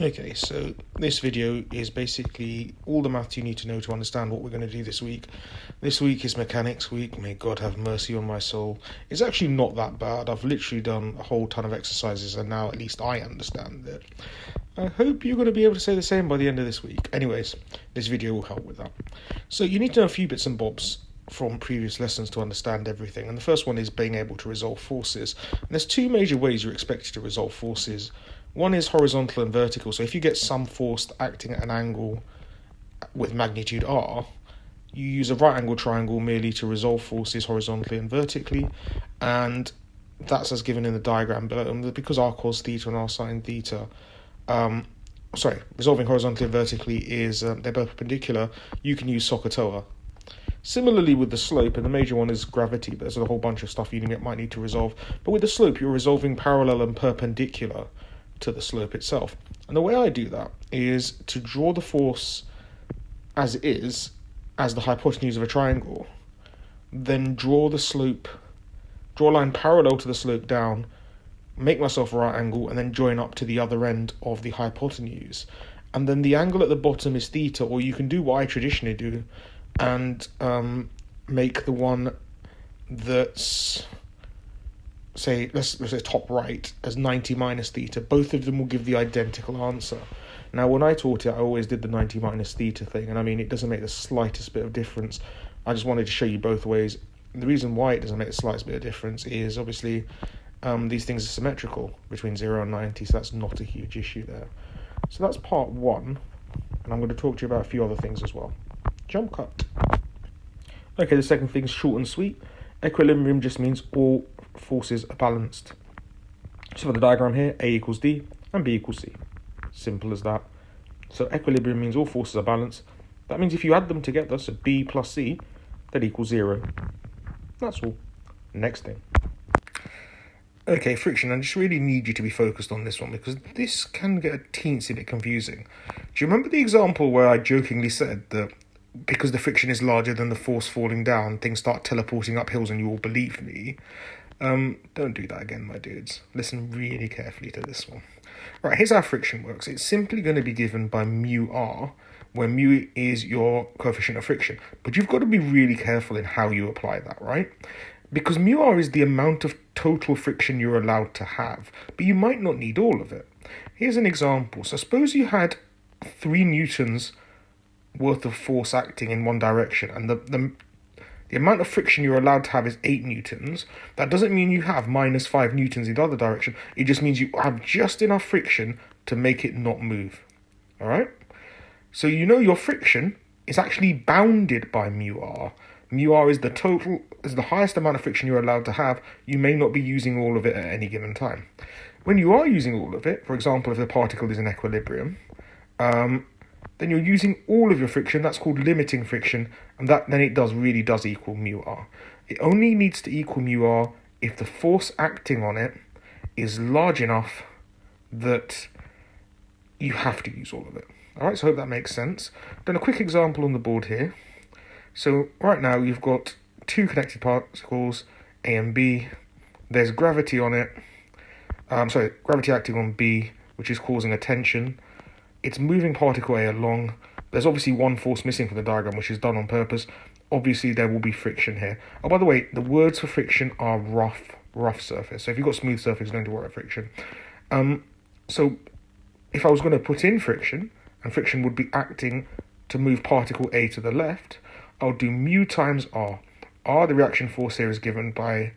Okay, so this video is basically all the maths you need to know to understand what we're going to do this week. This week is mechanics week. May God have mercy on my soul. It's actually not that bad. I've literally done a whole ton of exercises and now at least I understand it. I hope you're going to be able to say the same by the end of this week. Anyways, this video will help with that. So you need to know a few bits and bobs from previous lessons to understand everything. And the first one is being able to resolve forces. And there's two major ways you're expected to resolve forces. One is horizontal and vertical. So if you get some force acting at an angle with magnitude r, you use a right angle triangle merely to resolve forces horizontally and vertically, and that's as given in the diagram below. And because r cos theta and r sin theta, resolving horizontally and vertically is they're both perpendicular, you can use SOHCAHTOA. Similarly with the slope, and the major one is gravity, but there's a whole bunch of stuff you might need to resolve. But with the slope, you're resolving parallel and perpendicular to the slope itself. And the way I do that is to draw the force as it is, as the hypotenuse of a triangle, then draw the slope, draw a line parallel to the slope down, make myself a right angle, and then join up to the other end of the hypotenuse. And then the angle at the bottom is theta, or you can do what I traditionally do and make the one that's, say, let's say top right as 90 minus theta. Both of them will give the identical answer. Now, when I taught it, I always did the 90 minus theta thing, and I mean, it doesn't make the slightest bit of difference. I just wanted to show you both ways. The reason why it doesn't make the slightest bit of difference is obviously these things are symmetrical between 0 and 90, so that's not a huge issue there. So that's part one, and I'm going to talk to you about a few other things as well. Jump cut. Okay, the second thing is short and sweet. Equilibrium just means all forces are balanced. So for the diagram here, A equals D and B equals C. Simple as that. So equilibrium means all forces are balanced. That means if you add them together, so B plus C, that equals 0. That's all. Next thing. Okay, friction. I just really need you to be focused on this one because this can get a teensy bit confusing. Do you remember the example where I jokingly said that because the friction is larger than the force falling down, things start teleporting up hills and you all believe me? Don't do that again, my dudes. Listen really carefully to this one. Right, here's how friction works. It's simply going to be given by mu r, where mu is your coefficient of friction. But you've got to be really careful in how you apply that, right? Because mu r is the amount of total friction you're allowed to have, but you might not need all of it. Here's an example. So suppose you had 3 newtons worth of force acting in one direction, and the amount of friction you're allowed to have is 8 newtons. That doesn't mean you have minus 5 newtons in the other direction. It just means you have just enough friction to make it not move. All right? So you know your friction is actually bounded by mu r. Mu r is the highest amount of friction you're allowed to have. You may not be using all of it at any given time. When you are using all of it, for example, if the particle is in equilibrium, then you're using all of your friction. That's called limiting friction, and then it really does equal mu r. It only needs to equal mu r if the force acting on it is large enough that you have to use all of it. All right, so I hope that makes sense. Done a quick example on the board here. So right now you've got 2 connected particles, A and B. There's gravity on it. Gravity acting on B, which is causing a tension. It's moving particle A along. There's obviously one force missing from the diagram, which is done on purpose. Obviously, there will be friction here. Oh, by the way, the words for friction are rough surface. So if you've got smooth surface, don't worry about friction. So if I was going to put in friction, and friction would be acting to move particle A to the left, I'll do mu times r. R, the reaction force here, is given by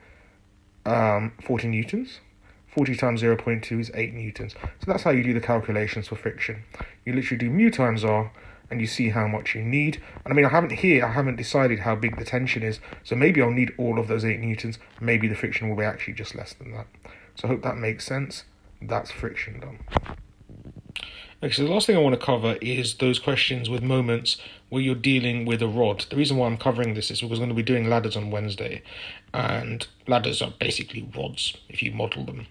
40 newtons. 40 times 0.2 is 8 newtons. So that's how you do the calculations for friction. You literally do mu times r, and you see how much you need. And I mean, I haven't decided how big the tension is, so maybe I'll need all of those 8 newtons. Maybe the friction will be actually just less than that. So I hope that makes sense. That's friction done. Okay, so the last thing I want to cover is those questions with moments where you're dealing with a rod. The reason why I'm covering this is because we're going to be doing ladders on Wednesday, and ladders are basically rods if you model them.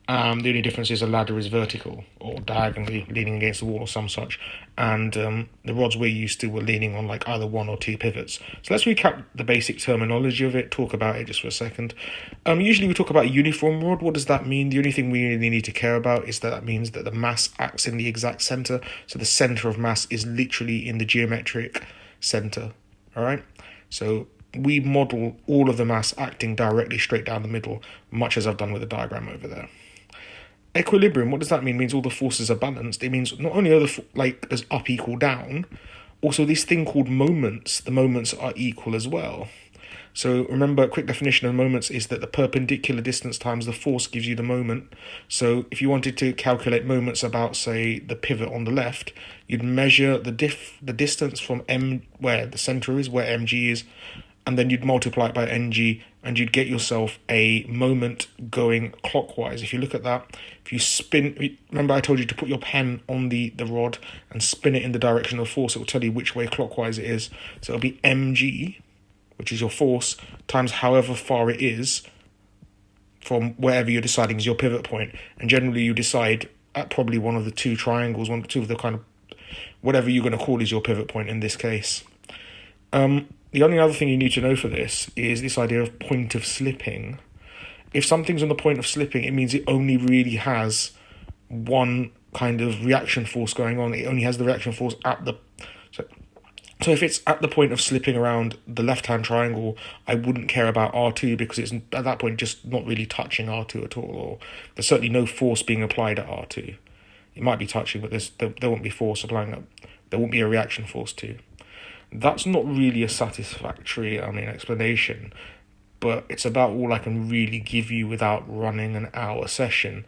The only difference is a ladder is vertical or diagonally leaning against the wall or some such, and the rods we're used to were leaning on like either one or two pivots. So let's recap the basic terminology of it, talk about it just for a second. Usually we talk about a uniform rod. What does that mean? The only thing we really need to care about is that means that the mass acts in the exact center. So the center of mass is literally in the geometric center. All right. So we model all of the mass acting directly straight down the middle, much as I've done with the diagram over there. Equilibrium, what does that mean? It means all the forces are balanced. It means not only are there's up equal down, also this thing called moments, the moments are equal as well. So remember, a quick definition of moments is that the perpendicular distance times the force gives you the moment. So if you wanted to calculate moments about, say, the pivot on the left, you'd measure the distance from M, where the center is, where mg is, and then you'd multiply it by ng, and you'd get yourself a moment going clockwise. If you look at that, if you spin, remember I told you to put your pen on the rod and spin it in the direction of force, it will tell you which way clockwise it is. So it'll be mg, which is your force, times however far it is from wherever you're deciding is your pivot point. And generally you decide at probably one of the two triangles, two of the kind of, whatever you're going to call is your pivot point in this case. The only other thing you need to know for this is this idea of point of slipping. If something's on the point of slipping, it means it only really has one kind of reaction force going on. It only has the reaction force at the... So if it's at the point of slipping around the left-hand triangle, I wouldn't care about R2 because it's at that point just not really touching R2 at all, or there's certainly no force being applied at R2. It might be touching, but there won't be force applying that. There won't be a reaction force too. That's not really a satisfactory, explanation, but it's about all I can really give you without running an hour session,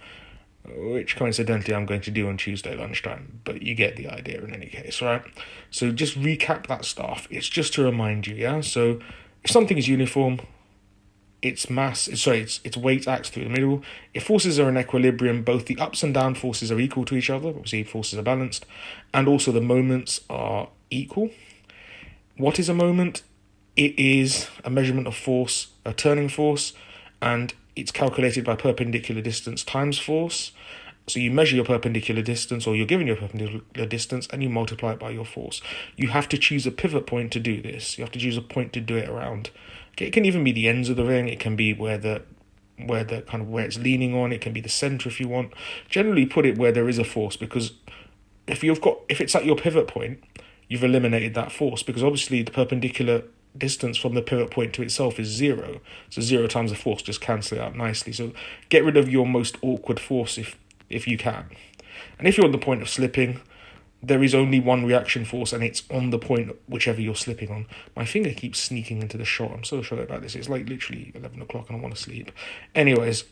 which coincidentally I'm going to do on Tuesday lunchtime, but you get the idea in any case, right? So just recap that stuff. It's just to remind you, yeah? So if something is uniform, its weight acts through the middle. If forces are in equilibrium, both the ups and down forces are equal to each other. Obviously, forces are balanced, and also the moments are equal. What is a moment? It is a measurement of force, a turning force, and it's calculated by perpendicular distance times force. So you measure your perpendicular distance, or you're given your perpendicular distance, and you multiply it by your force. You have to choose a pivot point to do this. You have to choose a point to do it around. Okay, it can even be the ends of the ring. It can be where it's leaning on. It can be the center if you want. Generally, put it where there is a force, because if it's at your pivot point, you've eliminated that force, because obviously the perpendicular distance from the pivot point to itself is 0. So 0 times the force just cancel it out nicely. So get rid of your most awkward force if you can. And if you're on the point of slipping, there is only one reaction force, and it's on the point whichever you're slipping on. My finger keeps sneaking into the shot. I'm so sorry about this. It's like literally 11 o'clock and I want to sleep. Anyways,